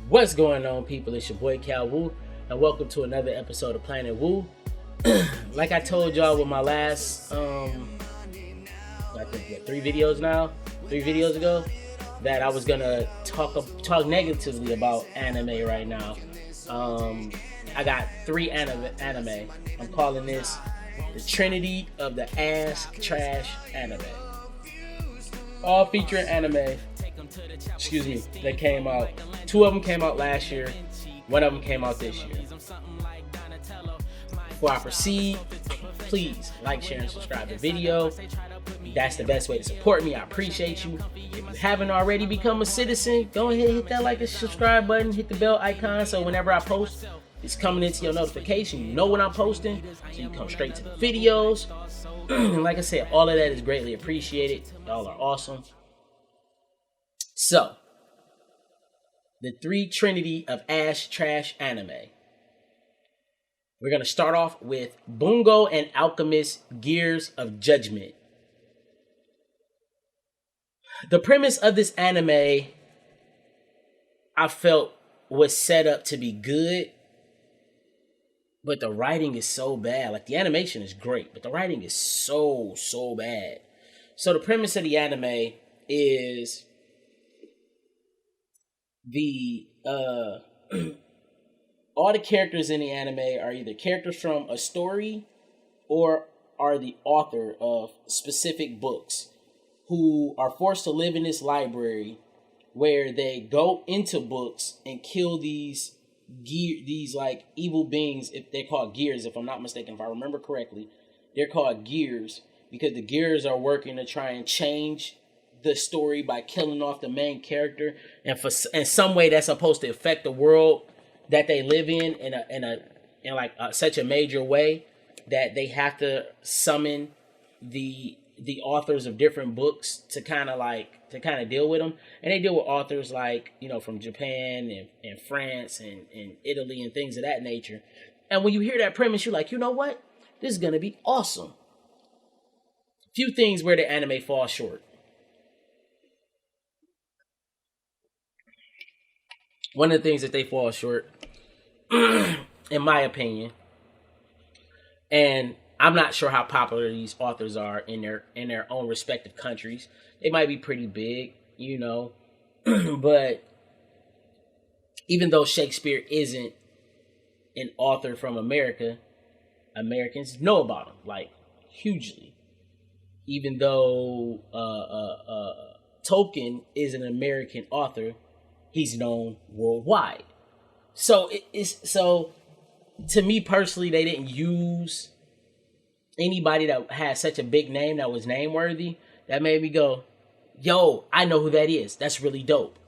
What's going on, people? It's your boy calwu, and welcome to another episode of Planetwu. Like I told y'all with my last, I think what, three videos ago, that I was gonna talk negatively about anime right now. I got three anime. I'm calling this the Trinity of the Ass Trash Anime. All featuring anime. Excuse me. They came out. Two of them came out last year. One of them came out this year. Before I proceed, please like, share, and subscribe to the video. That's the best way to support me. I appreciate you. If you haven't already become a citizen, go ahead and hit that like and subscribe button. Hit the bell icon so whenever I post, it's coming into your notification. You know when I'm posting, so you come straight to the videos. And like I said, all of that is greatly appreciated. Y'all are awesome. So, the three trinity of ass trash anime. We're going to start off with Bungo and Alchemist Gears of Judgment. The premise of this anime, I felt, was set up to be good, but the writing is so bad. Like, the animation is great, but the writing is so bad. So the premise of the anime is all the characters in the anime are either characters from a story or are the author of specific books who are forced to live in this library where they go into books and kill these like evil beings. If they're called gears, if I'm not mistaken, if I remember correctly, they're called gears because the gears are working to try and change the story by killing off the main character, and in some way that's supposed to affect the world that they live in such a major way that they have to summon the authors of different books to kind of deal with them. And they deal with authors like, you know, from Japan and France and Italy and things of that nature. And when you hear that premise, you're like, you know what? This is gonna be awesome. Few things where the anime falls short. One of the things that they fall short, in my opinion, and I'm not sure how popular these authors are in their own respective countries. They might be pretty big, you know, but even though Shakespeare isn't an author from America, Americans know about him, like, hugely. Even though Tolkien is an American author, he's known worldwide. So to me personally, they didn't use anybody that had such a big name that was name worthy. That made me go, yo, I know who that is. That's really dope.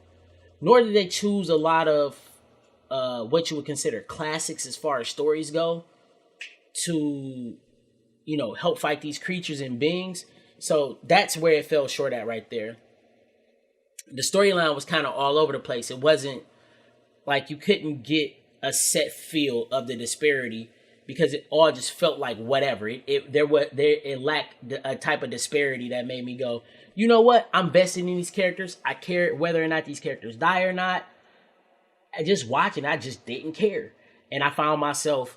Nor did they choose a lot of what you would consider classics as far as stories go to, you know, help fight these creatures and beings. So that's where it fell short at right there. The storyline was kind of all over the place. It wasn't like you couldn't get a set feel of the disparity because it all just felt like whatever. It lacked a type of disparity that made me go, you know what? I'm vested in these characters. I care whether or not these characters die or not. I just watching, I just didn't care. And I found myself,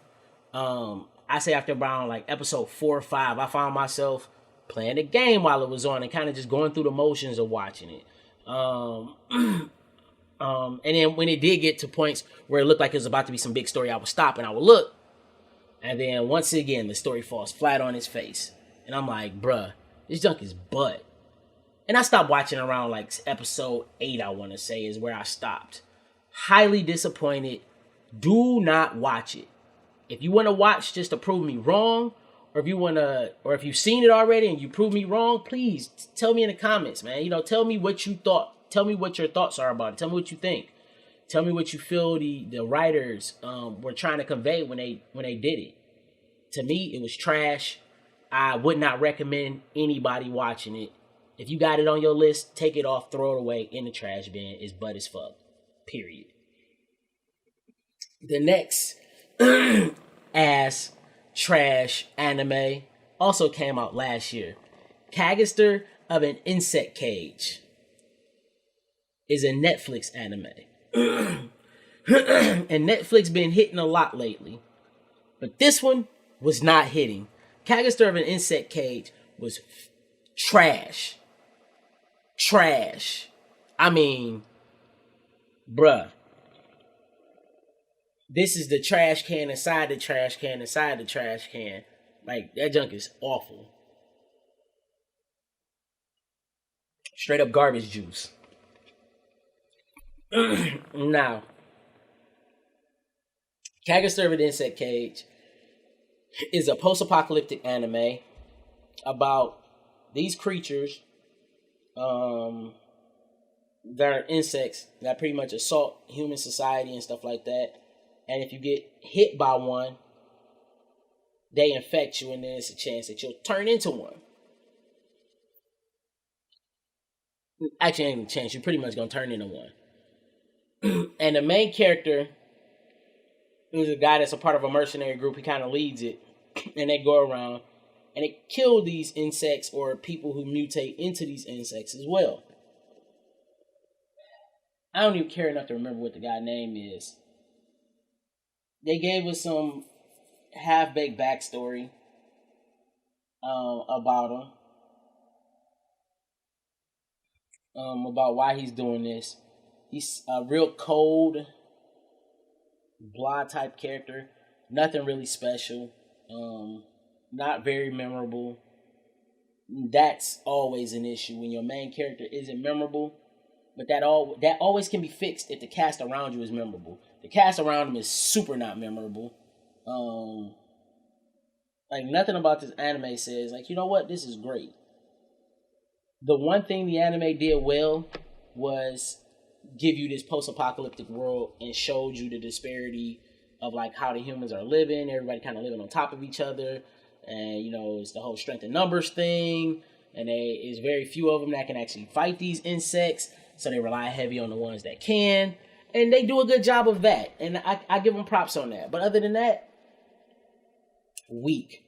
I say after around like episode 4 or 5, I found myself playing the game while it was on and kind of just going through the motions of watching it. And then when it did get to points where it looked like it was about to be some big story, I would stop and I would look. And then once again, the story falls flat on its face. And I'm like, bruh, this junk is butt. And I stopped watching around like episode 8, I want to say, is where I stopped. Highly disappointed. Do not watch it. If you want to watch just to prove me wrong, or if you've seen it already and you prove me wrong, please tell me in the comments, man. You know, tell me what you thought. Tell me what your thoughts are about it. Tell me what you think. Tell me what you feel the writers were trying to convey when they did it. To me, it was trash. I would not recommend anybody watching it. If you got it on your list, take it off, throw it away in the trash bin. It's butt as fuck. Period. The next ass trash anime also came out last year. Cagaster of an Insect Cage is a Netflix anime. And Netflix been hitting a lot lately. But this one was not hitting. Cagaster of an Insect Cage was trash. Trash. I mean, bruh. This is the trash can inside the trash can inside the trash can. Like, that junk is awful. Straight up garbage juice. Now, Cagaster of an Insect Cage is a post-apocalyptic anime about these creatures that are insects that pretty much assault human society and stuff like that. And if you get hit by one, they infect you, and then there's a chance that you'll turn into one. Actually, ain't a chance. You're pretty much gonna turn into one. And the main character is a guy that's a part of a mercenary group. He kind of leads it, and they go around and they kill these insects or people who mutate into these insects as well. I don't even care enough to remember what the guy's name is. They gave us some half-baked backstory about him. About why he's doing this. He's a real cold, blah type character. Nothing really special. Not very memorable. That's always an issue when your main character isn't memorable. But that always can be fixed if the cast around you is memorable. The cast around him is super not memorable. Like, nothing about this anime says, like, you know what, this is great. The one thing the anime did well was give you this post-apocalyptic world and showed you the disparity of, like, how the humans are living. Everybody kind of living on top of each other. And, you know, it's the whole strength in numbers thing. And there's very few of them that can actually fight these insects. So they rely heavy on the ones that can. And they do a good job of that. And I give them props on that. But other than that, weak.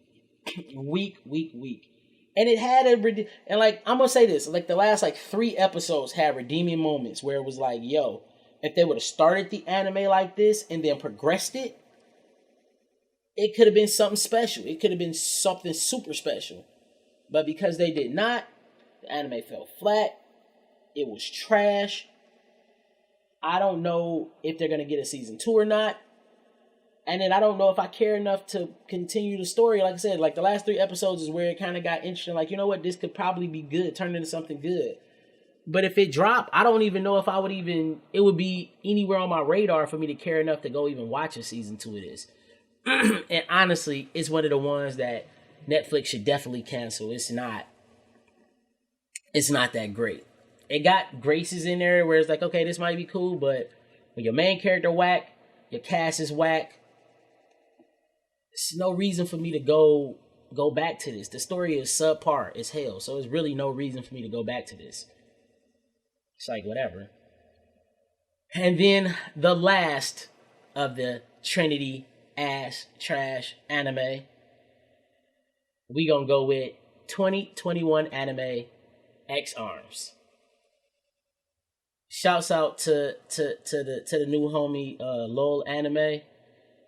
Weak. And it had and like, I'm going to say this. Like, the last, like, 3 episodes had redeeming moments where it was like, yo, if they would have started the anime like this and then progressed it, it could have been something special. It could have been something super special. But because they did not, the anime fell flat. It was trash. I don't know if they're going to get a season 2 or not. And then I don't know if I care enough to continue the story. Like I said, like, the last 3 episodes is where it kind of got interesting. Like, you know what? This could probably be good. Turn into something good. But if it dropped, I don't even know if I would even... It would be anywhere on my radar for me to care enough to go even watch a season 2 of this. And honestly, it's one of the ones that Netflix should definitely cancel. It's not that great. It got graces in there where it's like, okay, this might be cool, but when your main character whack, your cast is whack, there's no reason for me to go back to this. The story is subpar as hell, so there's really no reason for me to go back to this. It's like, whatever. And then the last of the Trinity ass trash anime, we gonna go with 2021 anime XArms. Shouts out to the new homie Lol Anime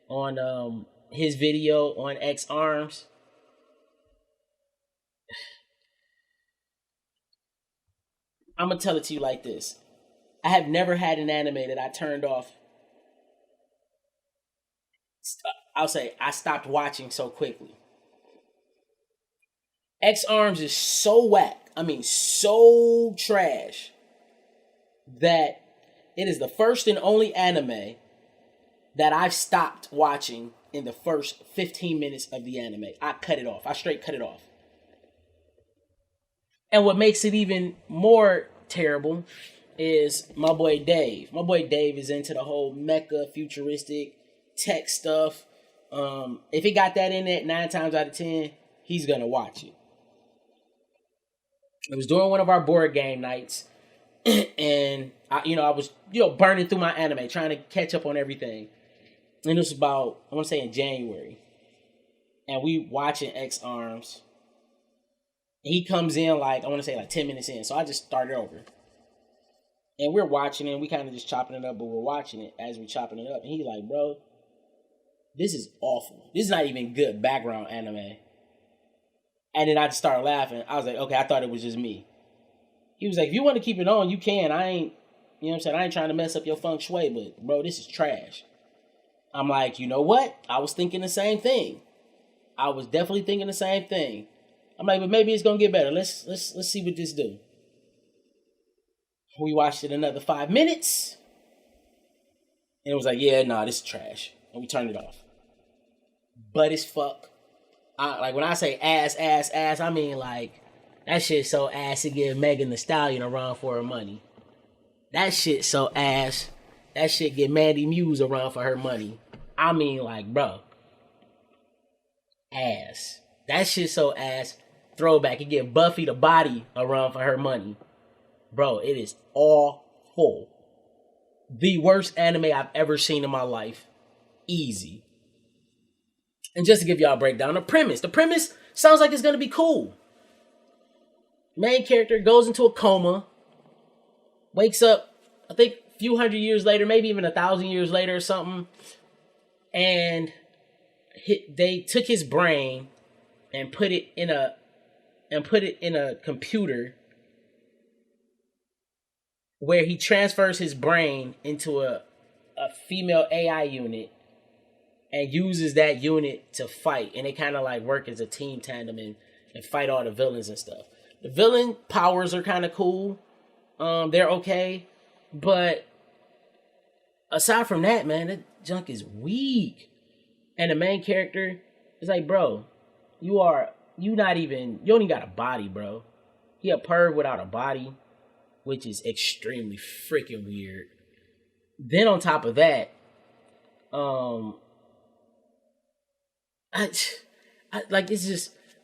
on his video on XArms. I'm gonna tell it to you like this. I have never had an anime that I turned off. I'll say I stopped watching so quickly. XArms is so whack. I mean, so trash that it is the first and only anime that I've stopped watching in the first 15 minutes of the anime. I cut it off. I straight cut it off. And what makes it even more terrible is my boy Dave. My boy Dave is into the whole mecha, futuristic, tech stuff. If it got that in it, 9 times out of 10, he's gonna watch it. I was doing one of our board game nights, and I was burning through my anime, trying to catch up on everything. And it was about, I want to say, in January, and we watching XArms. He comes in like, I want to say, like 10 minutes in, so I just started over. And we're watching it, and we kind of just chopping it up, but we're watching it as we're chopping it up. And he's like, bro, this is awful. This is not even good background anime. And then I just started laughing. I was like, okay, I thought it was just me. He was like, if you want to keep it on, you can. I ain't, you know what I'm saying? I ain't trying to mess up your feng shui, but bro, this is trash. I'm like, you know what? I was thinking the same thing. I was definitely thinking the same thing. I'm like, but maybe it's gonna get better. Let's see what this do. We watched it another 5 minutes. And it was like, yeah, nah, this is trash. And we turned it off. But it's fuck. Like when I say ass, I mean like that shit so ass to give megantheestallion a run for her money. That shit so ass. That shit get mandymuse a run for her money. I mean like, bro. Ass. That shit so ass. Throwback. It give buffythebody a run for her money. Bro, it is awful. The worst anime I've ever seen in my life. Easy. And just to give y'all a breakdown, the premise sounds like it's going to be cool. Main character goes into a coma, wakes up, I think a few hundred years later, maybe even 1,000 years later or something, and they took his brain and put it in a computer where he transfers his brain into a female AI unit and uses that unit to fight. And they kind of like work as a team tandem and fight all the villains and stuff. The villain powers are kind of cool. They're okay. But aside from that, man, that junk is weak. And the main character is like, bro, you don't even got a body, bro. He a perv without a body, which is extremely freaking weird. Then on top of that,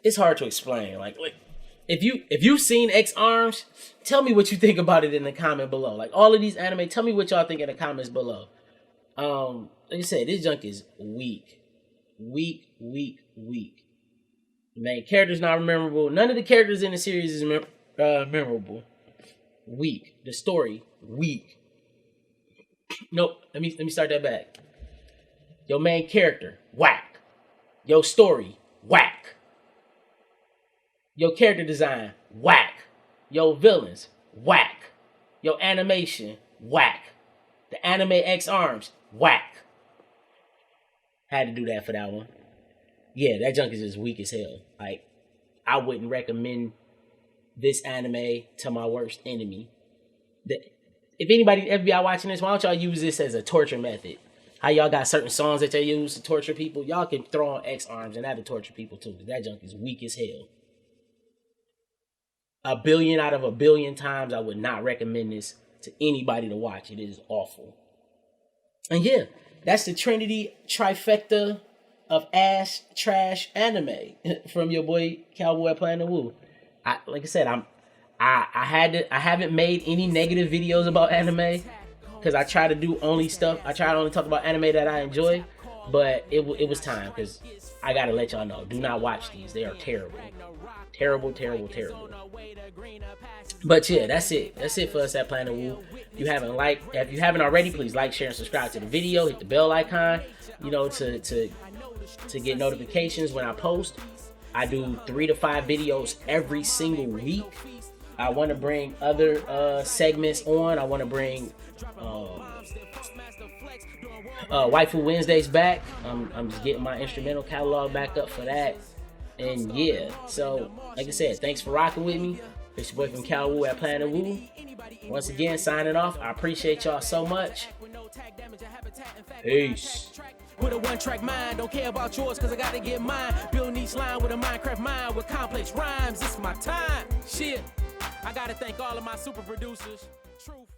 it's hard to explain. Like if you've seen XArms, tell me what you think about it in the comment below. Like all of these anime, tell me what y'all think in the comments below. Like I said, this junk is weak. Weak. The main character's not memorable. None of the characters in the series is memorable. Weak. The story, weak. Nope. Let me start that back. Your main character, whack. Your story, whack. Your character design, whack. Your villains, whack. Your animation, whack. The anime XArms, whack. Had to do that for that one. Yeah, that junk is just weak as hell. Like, I wouldn't recommend this anime to my worst enemy. If anybody, FBI watching this, why don't y'all use this as a torture method? How y'all got certain songs that they use to torture people? Y'all can throw on XArms and that'll torture people too. That junk is weak as hell. 1 billion out of 1 billion times, I would not recommend this to anybody to watch. It is awful. And yeah, that's the Trinity trifecta of ass trash anime from your boy Calwu at planetwu. Like I said, I haven't made any negative videos about anime because I try to do only stuff. I try to only talk about anime that I enjoy, but it was time because I gotta let y'all know. Do not watch these. They are terrible. Terrible. But yeah, that's it. That's it for us at planetwu. If you haven't already, please like, share, and subscribe to the video. Hit the bell icon, to get notifications when I post. I do 3 to 5 videos every single week. I want to bring other segments on. I want to bring Waifu Wednesdays back. I'm just getting my instrumental catalog back up for that. And yeah, so like I said, thanks for rocking with me. It's your boy from Calwu at planetwu. Once again, signing off. I appreciate y'all so much. Peace. With a one-track mind, don't care about yours cause I gotta get mine. Building each line with a Minecraft mind with complex rhymes. It's my time. Shit. I gotta thank all of my super producers. Truth.